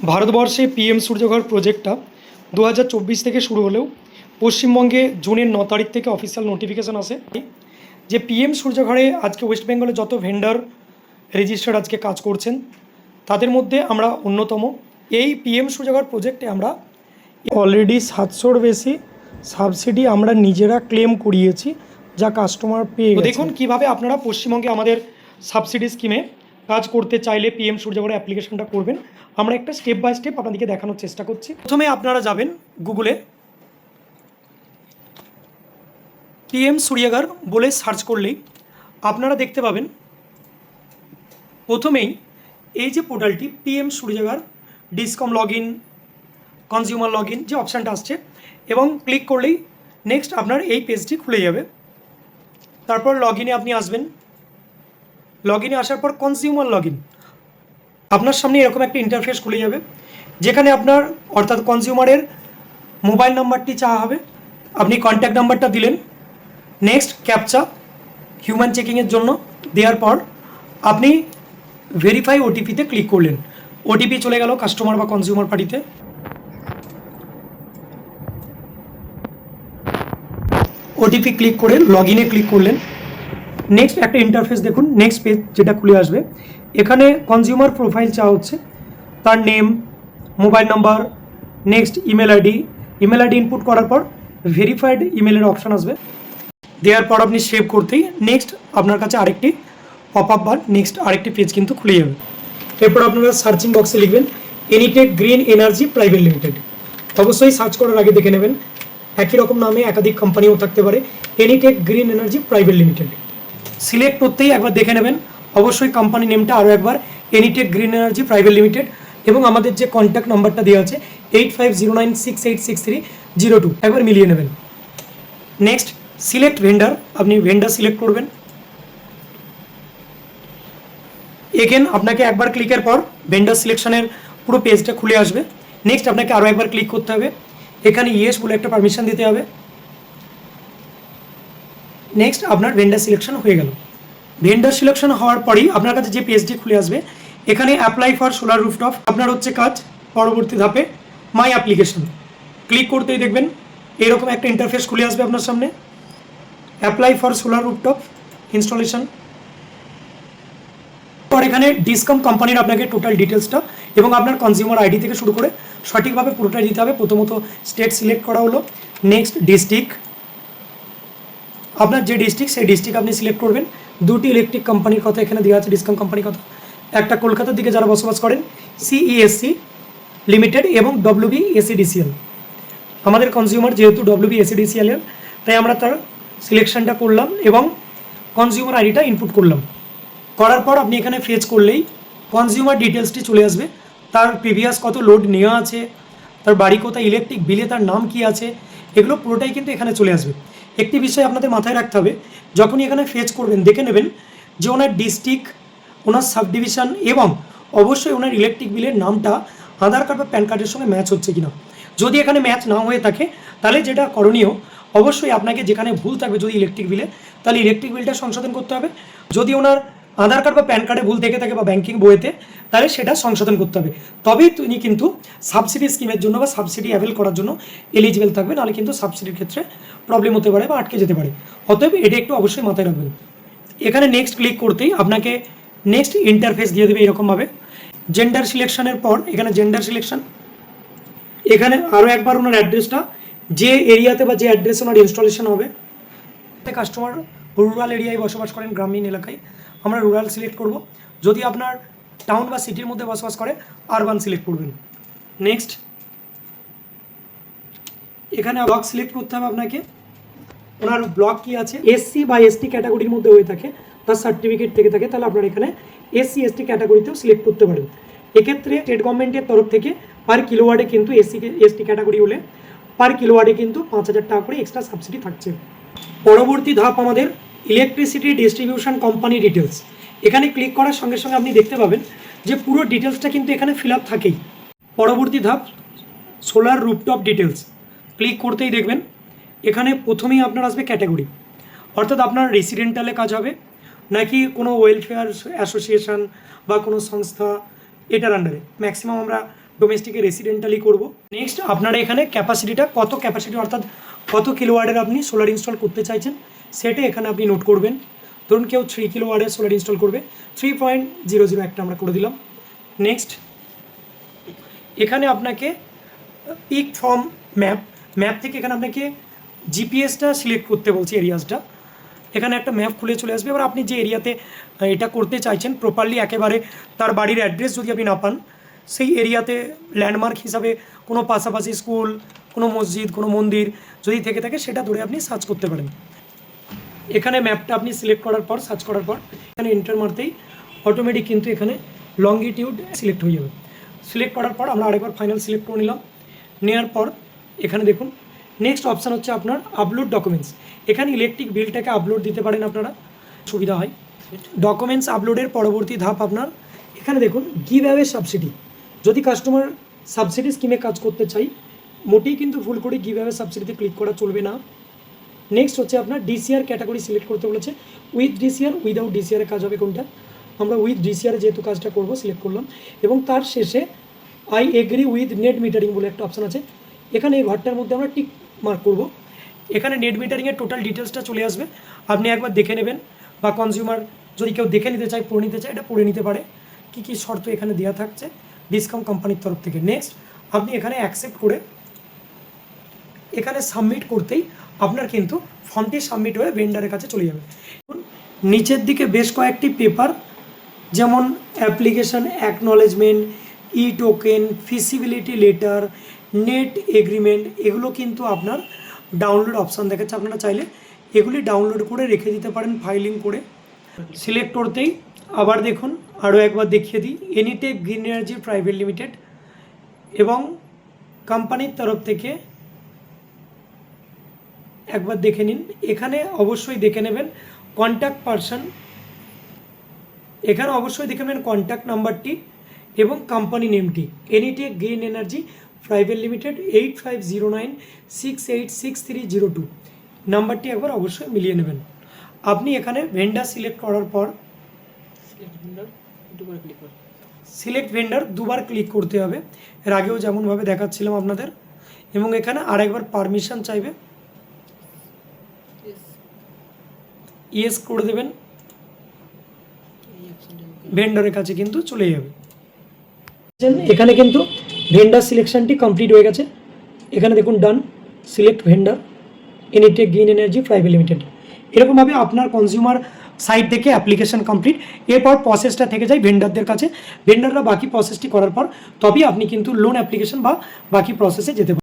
ভারতবর্ষে পিএম সূর্যঘর প্রজেক্টটা 2024 থেকে শুরু হলেও পশ্চিমবঙ্গে জুনের 9 তারিখ থেকে অফিসিয়াল নোটিফিকেশান আসে যে পিএম সূর্যঘরে আজকে ওয়েস্ট বেঙ্গলে যত ভেন্ডার রেজিস্টার্ড আজকে কাজ করছেন তাদের মধ্যে আমরা অন্যতম। এই পিএম সূর্যঘর প্রজেক্টে আমরা অলরেডি 700-র বেশি সাবসিডি আমরা নিজেরা ক্লেম করিয়েছি, যা কাস্টমার পেয়ে গেছে। দেখুন কীভাবে আপনারা পশ্চিমবঙ্গে আমাদের সাবসিডি স্কিমে কাজ করতে চাইলে পিএম সূর্যঘরে অ্যাপ্লিকেশনটা করবেন। আমরা একটা স্টেপ বাই স্টেপ আপনাদেরকে দেখানোর চেষ্টা করছি। প্রথমে আপনারা যাবেন গুগলে, পিএম সূর্যঘর বলে সার্চ করলেই আপনারা দেখতে পাবেন প্রথমেই এই যে পোর্টালটি PM Suryaghar DISCOM log in, consumer log in যে অপশানটা আসছে, এবং ক্লিক করলেই নেক্সট আপনার এই পেজটি খুলে যাবে। তারপর লগ ইনে আপনি আসবেন। লগ ইনে আসার পর কনজিউমার লগ ইন, আপনার সামনে এরকম একটা ইন্টারফেস খুলে যাবে, যেখানে আপনার অর্থাৎ কনজিউমারের মোবাইল নাম্বারটি চাওয়া হবে। আপনি কন্ট্যাক্ট নাম্বারটা দিলেন, নেক্সট ক্যাপচা হিউম্যান চেকিংয়ের জন্য দেওয়ার পর আপনি ভেরিফাই ওটিপিতে ক্লিক করলেন। ওটিপি চলে গেল কাস্টমার বা কনজিউমার পার্টিতে। ওটিপি ক্লিক করে লগ ইনে ক্লিক করলেন। নেক্সট একটা ইন্টারফেস দেখুন, নেক্সট পেজ যেটা খুলে আসবে, এখানে কনজিউমার প্রোফাইল চাওয়া হচ্ছে, তার name, mobile number, next email ID input করার পর ভেরিফাইড ইমেলের অপশান আসবে। দেওয়ার পর আপনি সেভ করতেই নেক্সট আপনার কাছে আরেকটি পপ আপ বা নেক্সট আরেকটি পেজ কিন্তু খুলে যাবে। এরপর আপনারা সার্চিং বক্সে লিখবেন এনিটেক গ্রিন এনার্জি প্রাইভেট লিমিটেড। অবশ্যই সার্চ করার আগে দেখে নেবেন একই রকম নামে একাধিক কোম্পানিও থাকতে পারে। Enitech green energy private limited select করতেই একবার দেখে নেবেন অবশ্যই কোম্পানি নেমটা আরও একবার Enitech green energy private limited, এবং আমাদের যে কন্ট্যাক্ট নাম্বারটা দেওয়া আছে 8509686302 একবার মিলিয়ে নেবেন। নেক্সট সিলেক্ট ভেন্ডার, আপনি ভেন্ডার সিলেক্ট করবেন। এগেন আপনাকে একবার ক্লিকের পর ভেন্ডার সিলেকশনের পুরো পেজটা খুলে আসবে। নেক্সট আপনাকে আরও একবার ক্লিক করতে হবে, এখানে ইয়েস বলে একটা পারমিশন দিতে হবে। নেক্সট আপনার ভেন্ডার সিলেকশন হয়ে গেল। ভেন্ডার সিলেকশন হওয়ার পরেই আপনার কাছে যে পেজটি খুলে আসবে, এখানে অ্যাপ্লাই ফর সোলার রুফটপ আপনার হচ্ছে কাজ। পরবর্তী ধাপে মাই অ্যাপ্লিকেশন ক্লিক করতেই দেখবেন এরকম একটা ইন্টারফেস খুলে আসবে আপনার সামনে। Apply for solar rooftop installation পর এখানে ডিসকম কোম্পানির আপনাকে টোটাল ডিটেলসটা এবং আপনার কনজিউমার আইডি থেকে শুরু করে সঠিকভাবে পুরোটাই দিতে হবে। প্রথমত স্টেট সিলেক্ট করা হলো, নেক্সট ডিস্ট্রিক্ট, আপনার যে ডিস্ট্রিক্ট সেই ডিস্ট্রিক্ট আপনি সিলেক্ট করবেন। দুটি ইলেকট্রিক কোম্পানির কথা এখানে দেওয়া আছে, ডিসকম কোম্পানির কথা। একটা কলকাতার দিকে যারা বসবাস করেন সিইএসসি লিমিটেড এবং WBSEDCL। আমাদের কনজিউমার যেহেতু WBSEDCL এর, তাই আমরা তার সিলেকশনটা করলাম এবং কনজিউমার আইডিটা ইনপুট করলাম। করার পর আপনি এখানে ফেচ করলেই কনজিউমার ডিটেলসটি চলে আসবে। তার প্রিভিয়াস কত লোড নেওয়া আছে, তার বাড়ি কোথায়, ইলেকট্রিক বিলে তার নাম কি আছে, এগুলো পুরোটাই কিন্তু এখানে চলে আসবে। একটি বিষয় আপনাদের মাথায় রাখতে হবে, যখনই এখানে ফেচ করবেন দেখে নেবেন যে ওনার ডিস্ট্রিক্ট, ওনার সাব ডিভিশন এবং অবশ্যই ওনার ইলেকট্রিক বিলের নামটা আধার কার্ড বা প্যান কার্ডের সঙ্গে ম্যাচ হচ্ছে কিনা। যদি এখানে ম্যাচ না হয়ে থাকে তাহলে যেটা করণীয়, অবশ্যই আপনাকে যেখানে ভুল থাকবে যদি ইলেকট্রিক বিলে, তাহলে ইলেকট্রিক বিলটা সংশোধন করতে হবে। যদি ওনার আধার কার্ড বা প্যান কার্ডে ভুল থেকে থাকে বা ব্যাঙ্কিং বইতে, তাহলে সেটা সংশোধন করতে হবে। তবেই তিনি কিন্তু সাবসিডি স্কিমের জন্য বা সাবসিডি অ্যাভেল করার জন্য এলিজিবল থাকবে, নাহলে কিন্তু সাবসিডির ক্ষেত্রে প্রবলেম হতে পারে বা আটকে যেতে পারে। অতএব এটা একটু অবশ্যই মাথায় রাখবেন। এখানে নেক্সট ক্লিক করতেই আপনাকে নেক্সট ইন্টারফেস দিয়ে দেবে এরকমভাবে। জেন্ডার সিলেকশনের পর এখানে জেন্ডার সিলেকশন, এখানে আরও একবার ওনার অ্যাড্রেসটা, যে এরিয়াতে বা যে অ্যাড্রেসে ওনার ইনস্টলেশন হবে। কাস্টমার রুরাল এরিয়ায় বসবাস করেন, গ্রামীণ এলাকায়, আমরা রুরাল সিলেক্ট করব। যদি আপনার টাউন বা সিটির মধ্যে বসবাস করে আরবান সিলেক্ট করবেন। নেক্সট এখানে ব্লক সিলেক্ট করতে হবে আপনাকে। ওনার ব্লক কি আছে, SC বা ST ক্যাটাগরির মধ্যে হয়ে থাকে, তার সার্টিফিকেট থেকে থাকে, তাহলে আপনার এখানে SC ST ক্যাটাগরিতেও সিলেক্ট করতে পারেন। এক্ষেত্রে স্টেট গভর্নমেন্টের তরফ থেকে পার কিলোওয়াটে কিন্তু SC ST ক্যাটাগরি হলে পার কিলোওয়াটে কিন্তু 5000 টাকা করে এক্সট্রা সাবসিডি থাকছে। পরবর্তী ধাপ আমাদের ইলেকট্রিসিটি ডিস্ট্রিবিউশন কোম্পানি ডিটেলস। এখানে ক্লিক করার সঙ্গে সঙ্গে আপনি দেখতে পাবেন যে পুরো ডিটেলসটা কিন্তু এখানে ফিল আপ থাকেই। পরবর্তী ধাপ সোলার রুফটপ ডিটেলস, ক্লিক করতেই দেখবেন এখানে প্রথমেই আপনার আসবে ক্যাটাগরি, অর্থাৎ আপনার রেসিডেন্টালে কাজ হবে নাকি কোনো ওয়েলফেয়ার অ্যাসোসিয়েশন বা কোনো সংস্থা, এটার আন্ডারে। ম্যাক্সিমাম আমরা ডোমেস্টিকে রেসিডেন্টালি করব। নেক্সট আপনারা এখানে ক্যাপাসিটিটা কত ক্যাপাসিটি অর্থাৎ কত কিলোওয়াটের আপনি সোলার ইনস্টল করতে চাইছেন সেটা এখানে আপনি নোট করবেন। ধরুন কেউ 3 কিলোওয়াটের সোলার ইনস্টল করবে, 3.00 একটা আমরা করে দিলাম। নেক্সট এখানে আপনাকে পিক ফ্রম ম্যাপ থেকে এখানে আপনাকে জিপিএসটা সিলেক্ট করতে বলছে, এরিয়াসটা। এখানে একটা ম্যাপ খুলে চলে আসবে। এবার আপনি যে এরিয়াতে এটা করতে চাইছেন প্রপারলি একেবারে তার বাড়ির অ্যাড্রেস যদি আপনি না পান, সেই এরিয়াতে ল্যান্ডমার্ক হিসাবে কোনো পাশাপাশি স্কুল, কোনো মসজিদ, কোনো মন্দির যদি থেকে থাকে সেটা ধরে আপনি সার্চ করতে পারেন। এখানে ম্যাপটা আপনি সিলেক্ট করার পর, সার্চ করার পর এখানে এন্টার মারতেই অটোমেটিক কিন্তু এখানে লংগিটিউড সিলেক্ট হয়ে যাবে। সিলেক্ট করার পর আমরা আরেকবার ফাইনাল সিলেক্ট করে নিলাম। নেওয়ার পর এখানে দেখুন নেক্সট অপশান হচ্ছে আপনার আপলোড ডকুমেন্টস। এখানে ইলেকট্রিক বিলটাকে আপলোড দিতে পারেন আপনারা, সুবিধা হয়। ডকুমেন্টস আপলোডের পরবর্তী ধাপ আপনার এখানে দেখুন গিভ অ্যাওয়ে সাবসিডি। যদি কাস্টমার সাবসিডি স্কিমে কাজ করতে চাই, মোটেই কিন্তু ভুল করে গিভ অ্যাওয়ে সাবসিডিতে ক্লিক করা চলবে না। নেক্সট হচ্ছে আপনার ডিসিআর ক্যাটাগরি সিলেক্ট করতে বলেছে। উইথ ডিসিআর, উইদাউট ডিসিআরে কাজ হবে কোনটা? আমরা উইথ ডিসিআর যেহেতু কাজটা করব সিলেক্ট করলাম, এবং তার শেষে I agree with net metering বলে একটা অপশান আছে। এখানে এই ঘরটার মধ্যে আমরা টিক মার্ক করব। এখানে নেট মিটারিংয়ের টোটাল ডিটেলসটা চলে আসবে, আপনি একবার দেখে নেবেন, বা কনজিউমার যদি কেউ দেখে নিতে চায়, পড়ে নিতে চায়, এটা পড়ে নিতে পারে কী কী শর্ত এখানে দেওয়া থাকছে ডিসকাম কোম্পানির তরফ থেকে। নেক্সট আপনি এখানে অ্যাকসেপ্ট করে এখানে সাবমিট করতেই আপনার কিন্তু ফর্মটি সাবমিট হয়ে ভেন্ডারের কাছে চলে যাবে। নিচের দিকে বেশ কয়েকটি পেপার, যেমন application acknowledgement, E token, feasibility letter, net agreement, এগুলো কিন্তু আপনার ডাউনলোড অপশান দেখাচ্ছে। আপনারা চাইলে এগুলি ডাউনলোড করে রেখে দিতে পারেন ফাইলিং করে। সিলেক্ট করতেই আবার দেখুন আরও একবার দেখিয়ে দিই, এনিটেক গ্রিন এনার্জি প্রাইভেট লিমিটেড এবং কোম্পানির তরফ থেকে একবার দেখে নিন। এখানে অবশ্যই দেখে নেবেন কন্ট্যাক্ট পারসন, এখানে অবশ্যই দেখে নেবেন কন্ট্যাক্ট নাম্বারটি এবং কোম্পানি নেমটি, Enitech green energy private limited 8509686302 নাম্বারটি একবার অবশ্যই মিলিয়ে নেবেন। আপনি এখানে ভেন্ডার সিলেক্ট করার পর সিলেক্ট ভেন্ডার দুবার ক্লিক করতে হবে, এর আগেও যেমনভাবে দেখাচ্ছিলাম আপনাদের। এবং এখানে আরেকবার পারমিশন চাইবে, ইয়েস করে দেবেন, ভেন্ডারের কাছে কিন্তু চলে যাবে। এখানে কিন্তু ভেন্ডার সিলেকশনটি কমপ্লিট হয়ে গেছে। এখানে দেখুন done, select vendor Enitech green energy private limited. এরকমভাবে আপনার কনজিউমার সাইট থেকে অ্যাপ্লিকেশন কমপ্লিট। এরপর প্রসেসটা থেকে যায় ভেন্ডারদের কাছে। ভেন্ডাররা বাকি প্রসেসটি করার পর তবেই আপনি কিন্তু লোন অ্যাপ্লিকেশন বা বাকি প্রসেসে যেতে পারেন।